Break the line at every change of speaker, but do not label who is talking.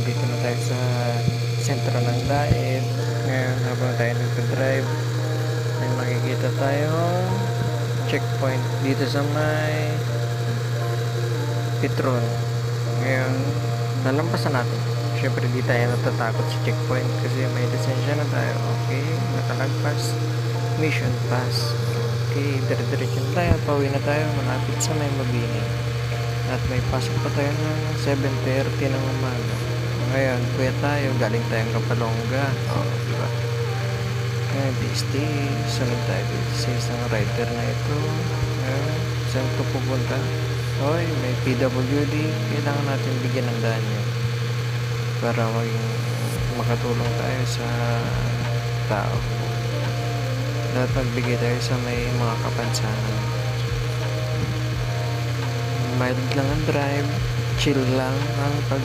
nandito na tayo sa sentro ng Daet. Ngayon, habang tayo nagpa-drive, may makikita tayo checkpoint dito sa may Petron. Ngayon, lalampasan natin. Siyempre, di tayo natatakot sa checkpoint kasi may lisensya na tayo. Okay, nakalagpas. Mission pass. Okay, dire-diretso na tayo. Pauwi na tayo. Malapit sa may Mabini. At may pasok pa tayo ng 7:30 ng umaga. Ngayon, kuya tayo. Galing tayong Kapalongga. Diba? Ngayon, DST. Sunod tayo dito sa isang rider na ito. Ngayon, saan ko pupunta? Hoy, may PWD. Kailangan natin bigyan ng daan yun. Para makatulong tayo sa tao. Dapat magbigay tayo sa may mga kapansanan. Mild lang ang drive, chill lang ang pag